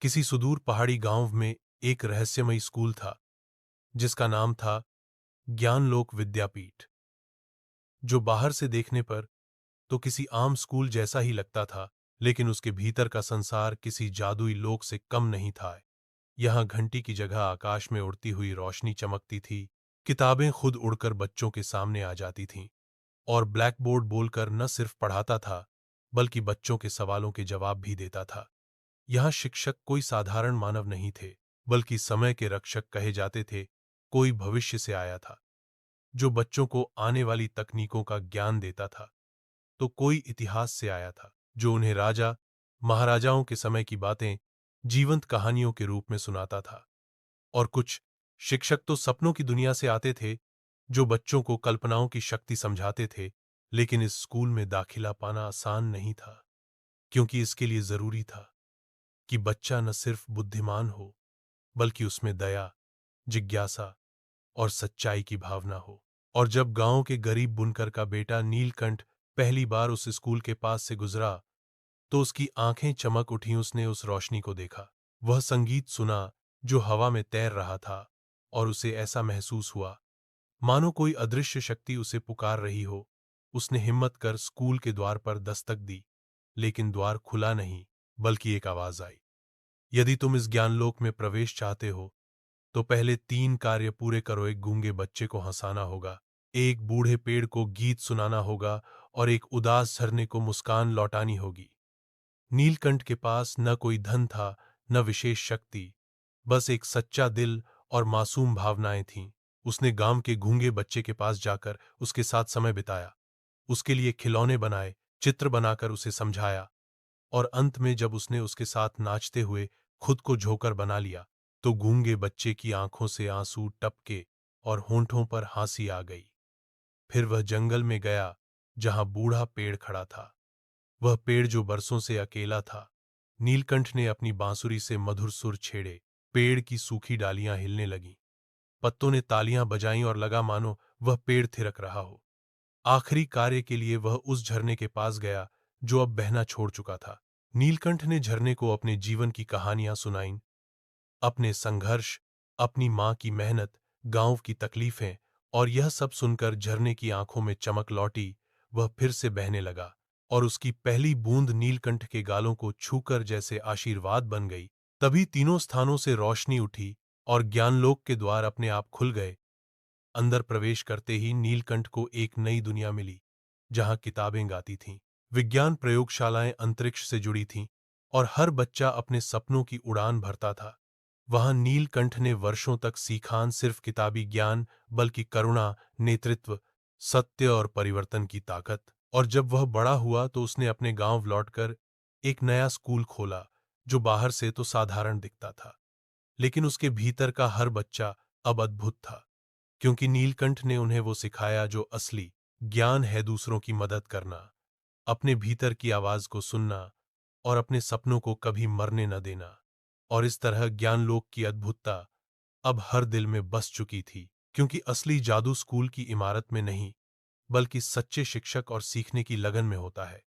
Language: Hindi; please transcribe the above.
किसी सुदूर पहाड़ी गांव में एक रहस्यमयी स्कूल था जिसका नाम था ज्ञानलोक विद्यापीठ। जो बाहर से देखने पर तो किसी आम स्कूल जैसा ही लगता था, लेकिन उसके भीतर का संसार किसी जादुई लोक से कम नहीं था। यहां घंटी की जगह आकाश में उड़ती हुई रोशनी चमकती थी। किताबें खुद उड़कर बच्चों के सामने आ जाती थीं और ब्लैक बोर्ड बोलकर न सिर्फ पढ़ाता था बल्कि बच्चों के सवालों के जवाब भी देता था। यहाँ शिक्षक कोई साधारण मानव नहीं थे, बल्कि समय के रक्षक कहे जाते थे। कोई भविष्य से आया था जो बच्चों को आने वाली तकनीकों का ज्ञान देता था, तो कोई इतिहास से आया था जो उन्हें राजा महाराजाओं के समय की बातें जीवंत कहानियों के रूप में सुनाता था। और कुछ शिक्षक तो सपनों की दुनिया से आते थे जो बच्चों को कल्पनाओं की शक्ति समझाते थे। लेकिन इस स्कूल में दाखिला पाना आसान नहीं था, क्योंकि इसके लिए जरूरी था कि बच्चा न सिर्फ बुद्धिमान हो बल्कि उसमें दया, जिज्ञासा और सच्चाई की भावना हो। और जब गांव के गरीब बुनकर का बेटा नीलकंठ पहली बार उस स्कूल के पास से गुजरा तो उसकी आंखें चमक उठी। उसने उस रोशनी को देखा, वह संगीत सुना जो हवा में तैर रहा था, और उसे ऐसा महसूस हुआ मानो कोई अदृश्य शक्ति उसे पुकार रही हो। उसने हिम्मत कर स्कूल के द्वार पर दस्तक दी, लेकिन द्वार खुला नहीं, बल्कि एक आवाज आई, यदि तुम इस ज्ञानलोक में प्रवेश चाहते हो तो पहले 3 कार्य पूरे करो। एक गूंगे बच्चे को हंसाना होगा, एक बूढ़े पेड़ को गीत सुनाना होगा, और एक उदास झरने को मुस्कान लौटानी होगी। नीलकंठ के पास न कोई धन था, न विशेष शक्ति, बस एक सच्चा दिल और मासूम भावनाएं थीं। उसने गांव के गूंगे बच्चे के पास जाकर उसके साथ समय बिताया, उसके लिए खिलौने बनाए, चित्र बनाकर उसे समझाया, और अंत में जब उसने उसके साथ नाचते हुए खुद को जोकर बना लिया तो गूंगे बच्चे की आंखों से आंसू टपके और होंठों पर हंसी आ गई। फिर वह जंगल में गया जहां बूढ़ा पेड़ खड़ा था, वह पेड़ जो बरसों से अकेला था। नीलकंठ ने अपनी बांसुरी से मधुर सुर छेड़े, पेड़ की सूखी डालियां हिलने लगीं, पत्तों ने तालियां बजाईं और लगा मानो वह पेड़ थिरक रहा हो। आखिरी कार्य के लिए वह उस झरने के पास गया जो अब बहना छोड़ चुका था। नीलकंठ ने झरने को अपने जीवन की कहानियां सुनाईं, अपने संघर्ष, अपनी मां की मेहनत, गांव की तकलीफें, और यह सब सुनकर झरने की आंखों में चमक लौटी। वह फिर से बहने लगा और उसकी पहली बूंद नीलकंठ के गालों को छूकर जैसे आशीर्वाद बन गई। तभी तीनों स्थानों से रोशनी उठी और ज्ञानलोक के द्वार अपने आप खुल गए। अंदर प्रवेश करते ही नीलकंठ को एक नई दुनिया मिली, जहां किताबें गाती थीं, विज्ञान प्रयोगशालाएं अंतरिक्ष से जुड़ी थीं, और हर बच्चा अपने सपनों की उड़ान भरता था। वहां नीलकंठ ने वर्षों तक सीखा न सिर्फ किताबी ज्ञान, बल्कि करुणा, नेतृत्व, सत्य और परिवर्तन की ताकत। और जब वह बड़ा हुआ तो उसने अपने गांव लौटकर एक नया स्कूल खोला, जो बाहर से तो साधारण दिखता था, लेकिन उसके भीतर का हर बच्चा अब अद्भुत था, क्योंकि नीलकंठ ने उन्हें वो सिखाया जो असली ज्ञान है, दूसरों की मदद करना, अपने भीतर की आवाज को सुनना, और अपने सपनों को कभी मरने न देना। और इस तरह ज्ञानलोक की अद्भुतता अब हर दिल में बस चुकी थी, क्योंकि असली जादू स्कूल की इमारत में नहीं, बल्कि सच्चे शिक्षक और सीखने की लगन में होता है।